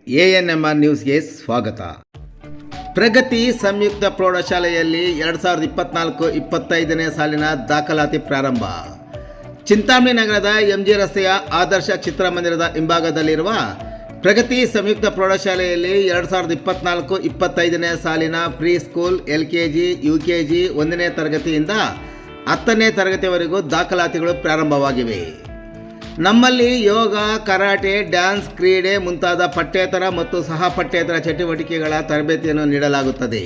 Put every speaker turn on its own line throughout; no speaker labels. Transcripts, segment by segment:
ANMR ನ್ಯೂಸ್ಗೆ ಸ್ವಾಗತ. ಪ್ರಗತಿ ಸಂಯುಕ್ತ ಪ್ರೌಢಶಾಲೆಯಲ್ಲಿ 2024-25ನೇ ಸಾಲಿನ ದಾಖಲಾತಿ ಪ್ರಾರಂಭ. ಚಿಂತಾಮಣಿ ನಗರದ MG ರಸ್ತೆಯ ಆದರ್ಶ ಚಿತ್ರಮಂದಿರದ ಹಿಂಭಾಗದಲ್ಲಿರುವ ಪ್ರಗತಿ ಸಂಯುಕ್ತ ಪ್ರೌಢಶಾಲೆಯಲ್ಲಿ 2024-25ನೇ ಸಾಲಿನ ಪ್ರೀ ಸ್ಕೂಲ್ LKG, UKG 1ನೇ ತರಗತಿಯಿಂದ 10ನೇ ತರಗತಿವರೆಗೂ ದಾಖಲಾತಿಗಳು ಪ್ರಾರಂಭವಾಗಿವೆ. ನಮ್ಮಲ್ಲಿ ಯೋಗ, ಕರಾಟೆ, ಡ್ಯಾನ್ಸ್, ಕ್ರೀಡೆ ಮುಂತಾದ ಪಠ್ಯೇತರ ಮತ್ತು ಸಹ ಪಠ್ಯೇತರ ಚಟುವಟಿಕೆಗಳ ತರಬೇತಿಯನ್ನು ನೀಡಲಾಗುತ್ತದೆ.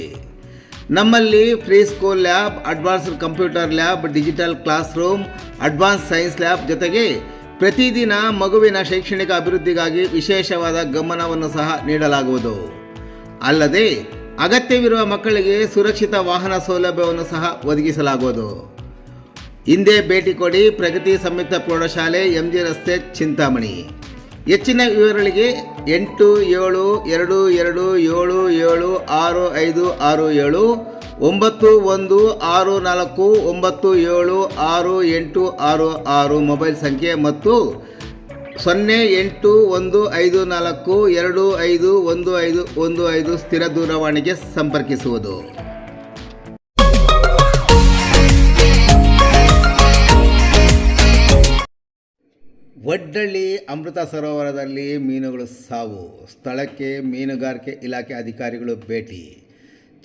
ನಮ್ಮಲ್ಲಿ free school lab, advanced computer lab, digital class room, advance science lab ಜೊತೆಗೆ ಪ್ರತಿದಿನ ಮಗುವಿನ ಶೈಕ್ಷಣಿಕ ಅಭಿವೃದ್ಧಿಗಾಗಿ ವಿಶೇಷವಾದ ಗಮನವನ್ನು ಸಹ ನೀಡಲಾಗುವುದು. ಅಲ್ಲದೆ ಅಗತ್ಯವಿರುವ ಮಕ್ಕಳಿಗೆ ಸುರಕ್ಷಿತ ವಾಹನ ಸೌಲಭ್ಯವನ್ನು ಸಹ ಒದಗಿಸಲಾಗುವುದು. ಹಿಂದೆ ಭೇಟಿ ಕೊಡಿ. ಪ್ರಗತಿ ಸಂಯುಕ್ತ ಪ್ರೌಢಶಾಲೆ, MG ರಸ್ತೆ, ಚಿಂತಾಮಣಿ. ಹೆಚ್ಚಿನ ವಿವರಗಳಿಗೆ 877645969796 ಮೊಬೈಲ್ ಸಂಖ್ಯೆ ಮತ್ತು 0815425115 ಸ್ಥಿರ ದೂರವಾಣಿಗೆ ಸಂಪರ್ಕಿಸುವುದು. ವಡ್ಡಳ್ಳಿ ಅಮೃತ ಸರೋವರದಲ್ಲಿ ಮೀನುಗಳು ಸಾವು. ಸ್ಥಳಕ್ಕೆ ಮೀನುಗಾರಿಕೆ ಇಲಾಖೆ ಅಧಿಕಾರಿಗಳು ಭೇಟಿ.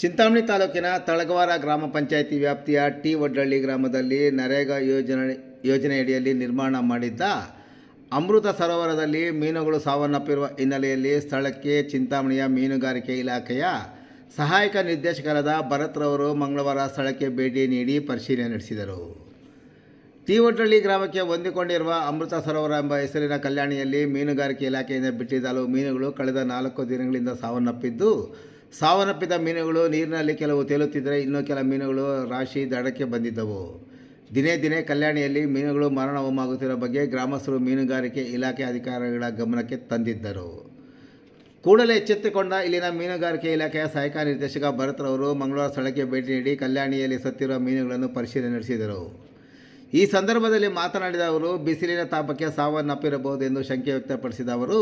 ಚಿಂತಾಮಣಿ ತಾಲೂಕಿನ ತಳಗವಾರ ಗ್ರಾಮ ಪಂಚಾಯಿತಿ ವ್ಯಾಪ್ತಿಯ ಟಿ ವಡ್ಡಳ್ಳಿ ಗ್ರಾಮದಲ್ಲಿ ನರೇಗಾ ಯೋಜನೆಯಡಿಯಲ್ಲಿ ನಿರ್ಮಾಣ ಮಾಡಿದ್ದ ಅಮೃತ ಸರೋವರದಲ್ಲಿ ಮೀನುಗಳು ಸಾವನ್ನಪ್ಪಿರುವ ಹಿನ್ನೆಲೆಯಲ್ಲಿ ಸ್ಥಳಕ್ಕೆ ಚಿಂತಾಮಣಿಯ ಮೀನುಗಾರಿಕೆ ಇಲಾಖೆಯ ಸಹಾಯಕ ನಿರ್ದೇಶಕರಾದ ಭರತ್ರವರು ಮಂಗಳವಾರ ಸ್ಥಳಕ್ಕೆ ಭೇಟಿ ನೀಡಿ ಪರಿಶೀಲನೆ ನಡೆಸಿದರು. ಟಿ ವಡ್ಡಳ್ಳಿ ಗ್ರಾಮಕ್ಕೆ ಹೊಂದಿಕೊಂಡಿರುವ ಅಮೃತ ಸರೋವರ ಎಂಬ ಹೆಸರಿನ ಕಲ್ಯಾಣಿಯಲ್ಲಿ ಮೀನುಗಾರಿಕೆ ಇಲಾಖೆಯಿಂದ ಬಿಟ್ಟಿದ್ದ ಹಲವು ಮೀನುಗಳು ಕಳೆದ 4 ದಿನಗಳಿಂದ ಸಾವನ್ನಪ್ಪಿದ ಮೀನುಗಳು ನೀರಿನಲ್ಲಿ ಕೆಲವು ತೇಲುತ್ತಿದ್ದರೆ ಇನ್ನೂ ಕೆಲ ಮೀನುಗಳು ರಾಶಿ ದಡಕ್ಕೆ ಬಂದಿದ್ದವು. ದಿನೇ ದಿನೇ ಕಲ್ಯಾಣಿಯಲ್ಲಿ ಮೀನುಗಳು ಮಾರಣಹೋಮವಾಗುತ್ತಿರುವ ಬಗ್ಗೆ ಗ್ರಾಮಸ್ಥರು ಮೀನುಗಾರಿಕೆ ಇಲಾಖೆ ಅಧಿಕಾರಿಗಳ ಗಮನಕ್ಕೆ ತಂದಿದ್ದರು. ಕೂಡಲೇ ಎಚ್ಚೆತ್ತುಕೊಂಡ ಇಲ್ಲಿನ ಮೀನುಗಾರಿಕೆ ಇಲಾಖೆಯ ಸಹಾಯಕ ನಿರ್ದೇಶಕ ಭರತ್ರವರು ಮಂಗಳವಾರ ಸ್ಥಳಕ್ಕೆ ಭೇಟಿ ನೀಡಿ ಕಲ್ಯಾಣಿಯಲ್ಲಿ ಸತ್ತಿರುವ ಮೀನುಗಳನ್ನು ಪರಿಶೀಲನೆ ನಡೆಸಿದರು. ಈ ಸಂದರ್ಭದಲ್ಲಿ ಮಾತನಾಡಿದ ಅವರು, ಬಿಸಿಲಿನ ತಾಪಕ್ಕೆ ಸಾವನ್ನಪ್ಪಿರಬಹುದೆಂದು ಶಂಕೆ ವ್ಯಕ್ತಪಡಿಸಿದ ಅವರು,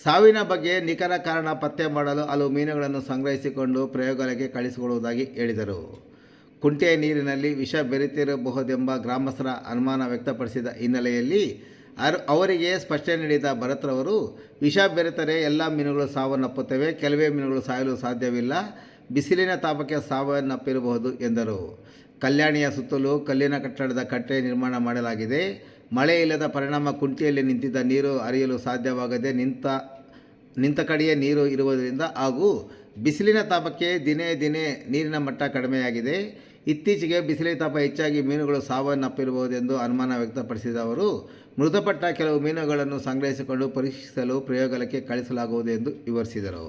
ಸಾವಿನ ಬಗ್ಗೆ ನಿಖರ ಕಾರಣ ಪತ್ತೆ ಮಾಡಲು ಹಲವು ಮೀನುಗಳನ್ನು ಸಂಗ್ರಹಿಸಿಕೊಂಡು ಪ್ರಯೋಗಾಲಯಕ್ಕೆ ಕಳಿಸಿಕೊಡುವುದಾಗಿ ಹೇಳಿದರು. ಕುಂಟೆಯ ನೀರಿನಲ್ಲಿ ವಿಷ ಬೆರೆತಿರಬಹುದೆಂಬ ಗ್ರಾಮಸ್ಥರ ಅನುಮಾನ ವ್ಯಕ್ತಪಡಿಸಿದ ಹಿನ್ನೆಲೆಯಲ್ಲಿ ಅವರಿಗೆ ಸ್ಪಷ್ಟನೆ ನೀಡಿದ ಭರತ್ರವರು, ವಿಷ ಬೆರೆತರೆ ಎಲ್ಲ ಮೀನುಗಳು ಸಾವನ್ನಪ್ಪುತ್ತವೆ, ಕೆಲವೇ ಮೀನುಗಳು ಸಾಯಲು ಸಾಧ್ಯವಿಲ್ಲ, ಬಿಸಿಲಿನ ತಾಪಕ್ಕೆ ಸಾವನ್ನಪ್ಪಿರಬಹುದು ಎಂದರು. ಕಲ್ಯಾಣಿಯ ಸುತ್ತಲೂ ಕಲ್ಲಿನ ಕಟ್ಟಡದ ಕಟ್ಟೆ ನಿರ್ಮಾಣ ಮಾಡಲಾಗಿದೆ. ಮಳೆ ಇಲ್ಲದ ಪರಿಣಾಮ ಕುಂಟೆಯಲ್ಲಿ ನಿಂತಿದ್ದ ನೀರು ಹರಿಯಲು ಸಾಧ್ಯವಾಗದೆ ನಿಂತ ಕಡೆಯೇ ನೀರು ಇರುವುದರಿಂದ ಹಾಗೂ ಬಿಸಿಲಿನ ತಾಪಕ್ಕೆ ದಿನೇ ದಿನೇ ನೀರಿನ ಮಟ್ಟ ಕಡಿಮೆಯಾಗಿದೆ. ಇತ್ತೀಚೆಗೆ ಬಿಸಿಲಿನ ತಾಪ ಹೆಚ್ಚಾಗಿ ಮೀನುಗಳು ಸಾವನ್ನಪ್ಪಿರಬಹುದೆಂದು ಅನುಮಾನ ವ್ಯಕ್ತಪಡಿಸಿದ ಅವರು, ಮೃತಪಟ್ಟ ಕೆಲವು ಮೀನುಗಳನ್ನು ಸಂಗ್ರಹಿಸಿಕೊಂಡು ಪರೀಕ್ಷಿಸಲು ಪ್ರಯೋಗಾಲಯಕ್ಕೆ ಕಳಿಸಲಾಗುವುದು ಎಂದು ವಿವರಿಸಿದರು.